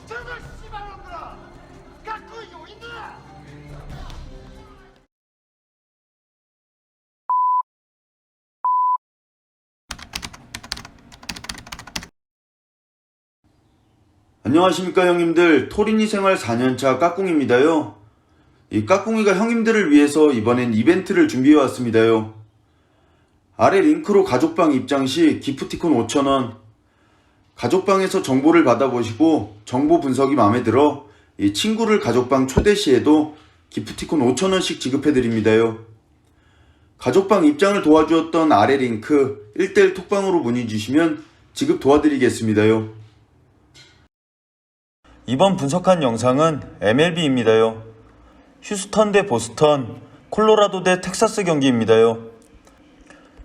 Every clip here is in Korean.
저거 씨발놈들아! 갖고 요인들아! 안녕하십니까 형님들, 토리니 생활 4년차 까꿍입니다요. 이 까꿍이가 형님들을 위해서 이번엔 이벤트를 준비해왔습니다요. 아래 링크로 가족방 입장 시 기프티콘 5,000원, 가족방에서 정보를 받아보시고 정보 분석이 마음에 들어 이 친구를 가족방 초대 시에도 기프티콘 5,000원씩 지급해드립니다요. 가족방 입장을 도와주었던 아래 링크 1:1 톡방으로 문의 주시면 지급 도와드리겠습니다요. 이번 분석한 영상은 MLB입니다요. 휴스턴 대 보스턴, 콜로라도 대 텍사스 경기입니다요.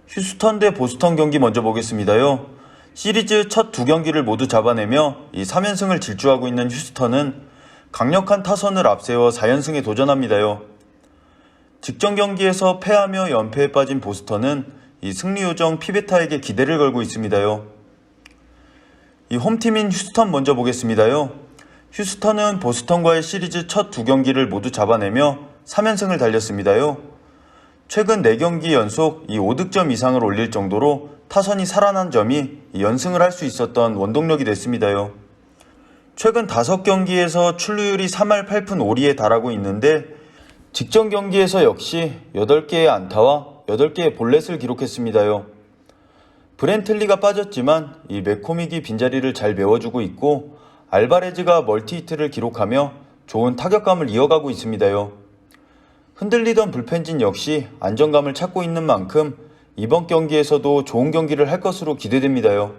휴스턴 대 보스턴 경기 먼저 보겠습니다요. 시리즈 첫 두 경기를 모두 잡아내며 이 3연승을 질주하고 있는 휴스턴은 강력한 타선을 앞세워 4연승에 도전합니다요. 직전 경기에서 패하며 연패에 빠진 보스턴은 이 승리 요정 피베타에게 기대를 걸고 있습니다요. 이 홈팀인 휴스턴 먼저 보겠습니다요. 휴스턴은 보스턴과의 시리즈 첫 두 경기를 모두 잡아내며 3연승을 달렸습니다요. 최근 4경기 연속 이 5득점 이상을 올릴 정도로 타선이 살아난 점이 연승을 할 수 있었던 원동력이 됐습니다요. 최근 5경기에서 출루율이 3할 8푼 5리에 달하고 있는데 직전 경기에서 역시 8개의 안타와 8개의 볼넷을 기록했습니다요. 브렌틀리가 빠졌지만 이 맥코믹이 빈자리를 잘 메워주고 있고 알바레즈가 멀티히트를 기록하며 좋은 타격감을 이어가고 있습니다요. 흔들리던 불펜진 역시 안정감을 찾고 있는 만큼 이번 경기에서도 좋은 경기를 할 것으로 기대됩니다요.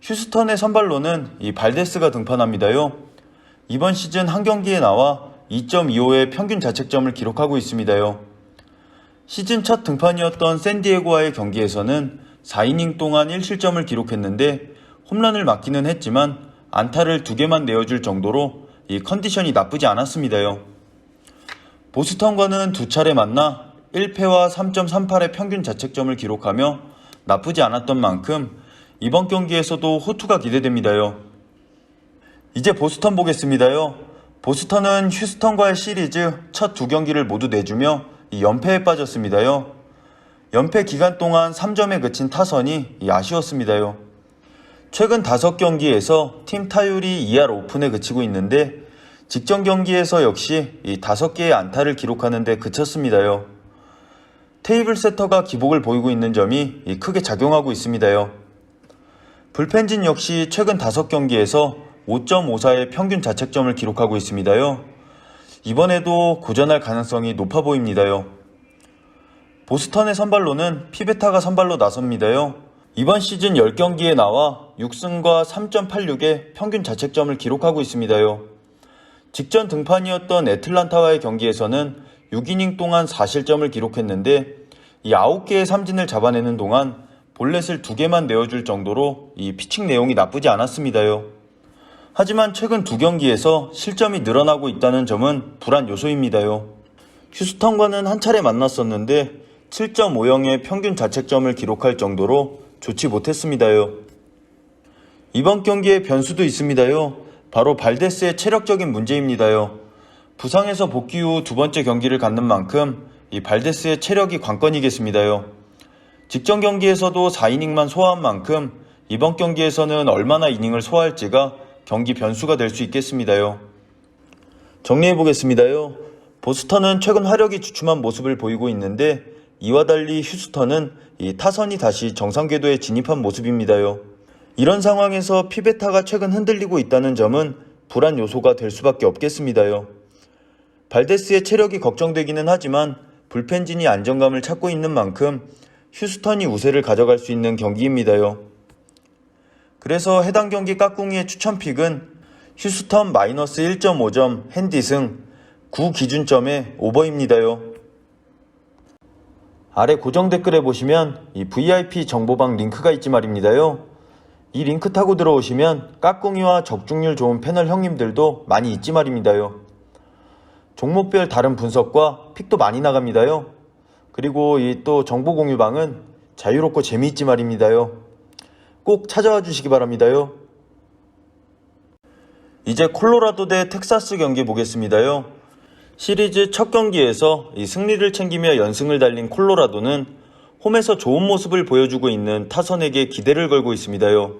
휴스턴의 선발로는 이 발데스가 등판합니다요. 이번 시즌 한 경기에 나와 2.25의 평균 자책점을 기록하고 있습니다요. 시즌 첫 등판이었던 샌디에고와의 경기에서는 4이닝 동안 1실점을 기록했는데 홈런을 맞기는 했지만 안타를 2개만 내어줄 정도로 이 컨디션이 나쁘지 않았습니다요. 보스턴과는 2차례 만나 1패와 3.38의 평균 자책점을 기록하며 나쁘지 않았던 만큼 이번 경기에서도 호투가 기대됩니다요. 이제 보스턴 보겠습니다요. 보스턴은 휴스턴과의 시리즈 첫 2경기를 모두 내주며 연패에 빠졌습니다요. 연패 기간 동안 3점에 그친 타선이 아쉬웠습니다요. 최근 5경기에서 팀 타율이 2할 5푼에 그치고 있는데 직전 경기에서 역시 이 5개의 안타를 기록하는 데 그쳤습니다요. 테이블 세터가 기복을 보이고 있는 점이 크게 작용하고 있습니다요. 불펜진 역시 최근 5경기에서 5.54의 평균 자책점을 기록하고 있습니다요. 이번에도 고전할 가능성이 높아 보입니다요. 보스턴의 선발로는 피베타가 선발로 나섭니다요. 이번 시즌 10경기에 나와 6승과 3.86의 평균 자책점을 기록하고 있습니다요. 직전 등판이었던 애틀란타와의 경기에서는 6이닝 동안 4실점을 기록했는데 이 9개의 삼진을 잡아내는 동안 볼넷을 2개만 내어줄 정도로 이 피칭 내용이 나쁘지 않았습니다요. 하지만 최근 2경기에서 실점이 늘어나고 있다는 점은 불안 요소입니다요. 휴스턴과는 한 차례 만났었는데 7.50의 평균 자책점을 기록할 정도로 좋지 못했습니다요. 이번 경기에 변수도 있습니다요. 바로 발데스의 체력적인 문제입니다요. 부상에서 복귀 후 2번째 경기를 갖는 만큼 이 발데스의 체력이 관건이겠습니다요. 직전 경기에서도 4이닝만 소화한 만큼 이번 경기에서는 얼마나 이닝을 소화할지가 경기 변수가 될 수 있겠습니다요. 정리해보겠습니다요. 보스턴은 최근 화력이 주춤한 모습을 보이고 있는데 이와 달리 휴스턴은 이 타선이 다시 정상 궤도에 진입한 모습입니다요. 이런 상황에서 피베타가 최근 흔들리고 있다는 점은 불안 요소가 될 수밖에 없겠습니다요. 발데스의 체력이 걱정되기는 하지만 불펜진이 안정감을 찾고 있는 만큼 휴스턴이 우세를 가져갈 수 있는 경기입니다요. 그래서 해당 경기 까꿍이의 추천픽은 휴스턴 마이너스 1.5점 핸디승 9 기준점의 오버입니다요. 아래 고정 댓글에 보시면 이 VIP 정보방 링크가 있지 말입니다요. 이 링크 타고 들어오시면 까꿍이와 적중률 좋은 패널 형님들도 많이 있지 말입니다요. 종목별 다른 분석과 픽도 많이 나갑니다요. 그리고 이 또 정보 공유방은 자유롭고 재미있지 말입니다요. 꼭 찾아와 주시기 바랍니다요. 이제 콜로라도 대 텍사스 경기 보겠습니다요. 시리즈 첫 경기에서 이 승리를 챙기며 연승을 달린 콜로라도는 홈에서 좋은 모습을 보여주고 있는 타선에게 기대를 걸고 있습니다요.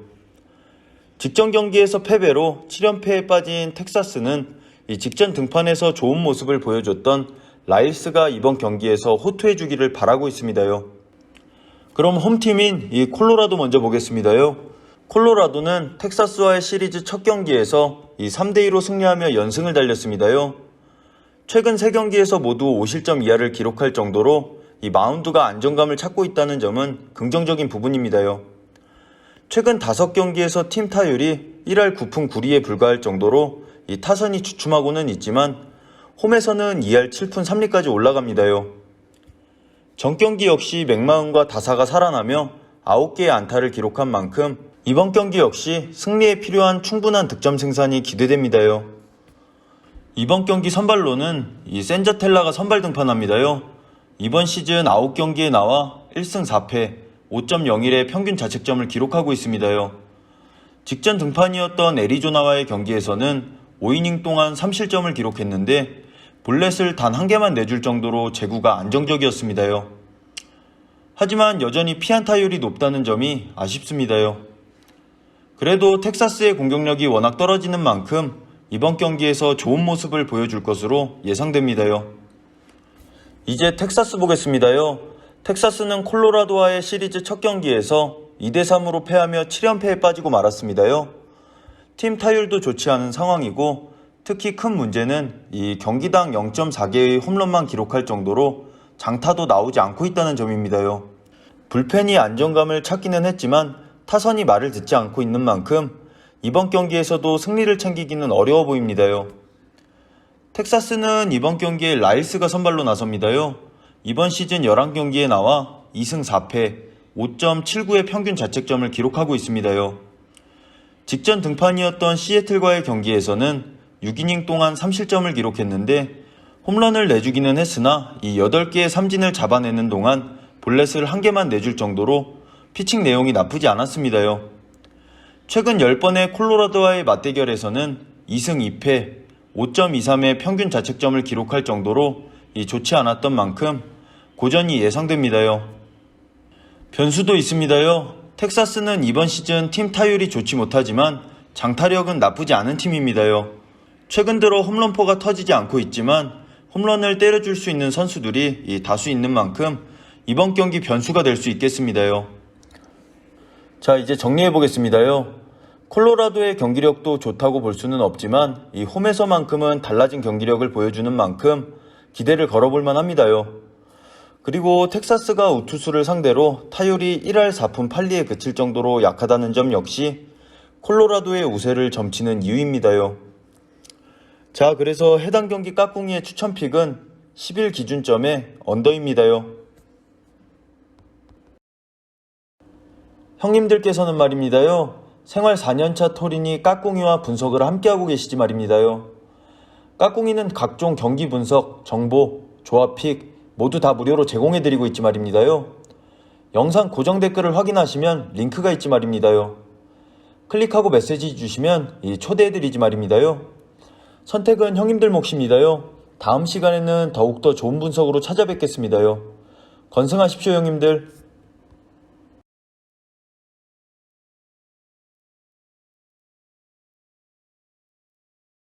직전 경기에서 패배로 7연패에 빠진 텍사스는 이 직전 등판에서 좋은 모습을 보여줬던 라일스가 이번 경기에서 호투해주기를 바라고 있습니다요. 그럼 홈팀인 이 콜로라도 먼저 보겠습니다요. 콜로라도는 텍사스와의 시리즈 첫 경기에서 이 3대2로 승리하며 연승을 달렸습니다요. 최근 3경기에서 모두 5실점 이하를 기록할 정도로 이 마운드가 안정감을 찾고 있다는 점은 긍정적인 부분입니다요. 최근 5경기에서 팀 타율이 1할 9푼 9리에 불과할 정도로 이 타선이 주춤하고는 있지만 홈에서는 2할 7푼 3리까지 올라갑니다요. 전경기 역시 맥마운과 다사가 살아나며 9개의 안타를 기록한 만큼 이번 경기 역시 승리에 필요한 충분한 득점 생산이 기대됩니다요. 이번 경기 선발로는 이 센자텔라가 선발 등판합니다요. 이번 시즌 9경기에 나와 1승 4패 5.01의 평균 자책점을 기록하고 있습니다요. 직전 등판이었던 애리조나와의 경기에서는 5이닝 동안 3실점을 기록했는데 볼넷을 단 1개만 내줄 정도로 제구가 안정적이었습니다요. 하지만 여전히 피안타율이 높다는 점이 아쉽습니다요. 그래도 텍사스의 공격력이 워낙 떨어지는 만큼 이번 경기에서 좋은 모습을 보여줄 것으로 예상됩니다요. 이제 텍사스 보겠습니다요. 텍사스는 콜로라도와의 시리즈 첫 경기에서 2대3으로 패하며 7연패에 빠지고 말았습니다요. 팀 타율도 좋지 않은 상황이고 특히 큰 문제는 이 경기당 0.4개의 홈런만 기록할 정도로 장타도 나오지 않고 있다는 점입니다요. 불펜이 안정감을 찾기는 했지만 타선이 말을 듣지 않고 있는 만큼 이번 경기에서도 승리를 챙기기는 어려워 보입니다요. 텍사스는 이번 경기에 라일스가 선발로 나섭니다요. 이번 시즌 11경기에 나와 2승 4패 5.79의 평균 자책점을 기록하고 있습니다요. 직전 등판이었던 시애틀과의 경기에서는 6이닝 동안 3실점을 기록했는데 홈런을 내주기는 했으나 이 8개의 삼진을 잡아내는 동안 볼넷을 1개만 내줄 정도로 피칭 내용이 나쁘지 않았습니다요. 최근 10번의 콜로라도와의 맞대결에서는 2승 2패 5.23의 평균 자책점을 기록할 정도로 좋지 않았던 만큼 고전이 예상됩니다요. 변수도 있습니다요. 텍사스는 이번 시즌 팀 타율이 좋지 못하지만 장타력은 나쁘지 않은 팀입니다요. 최근 들어 홈런포가 터지지 않고 있지만 홈런을 때려줄 수 있는 선수들이 다수 있는 만큼 이번 경기 변수가 될 수 있겠습니다요. 자, 이제 정리해보겠습니다요. 콜로라도의 경기력도 좋다고 볼 수는 없지만 이 홈에서만큼은 달라진 경기력을 보여주는 만큼 기대를 걸어볼만 합니다요. 그리고 텍사스가 우투수를 상대로 타율이 1할 4푼 8리에 그칠 정도로 약하다는 점 역시 콜로라도의 우세를 점치는 이유입니다요. 자, 그래서 해당 경기 까꿍이의 추천픽은 10일 기준점의 언더입니다요. 형님들께서는 말입니다요. 생활 4년차 토린이 까꿍이와 분석을 함께하고 계시지 말입니다요. 까꿍이는 각종 경기 분석, 정보, 조합픽 모두 다 무료로 제공해드리고 있지 말입니다요. 영상 고정 댓글을 확인하시면 링크가 있지 말입니다요. 클릭하고 메시지 주시면 초대해드리지 말입니다요. 선택은 형님들 몫입니다요. 다음 시간에는 더욱더 좋은 분석으로 찾아뵙겠습니다요. 건승하십시오 형님들.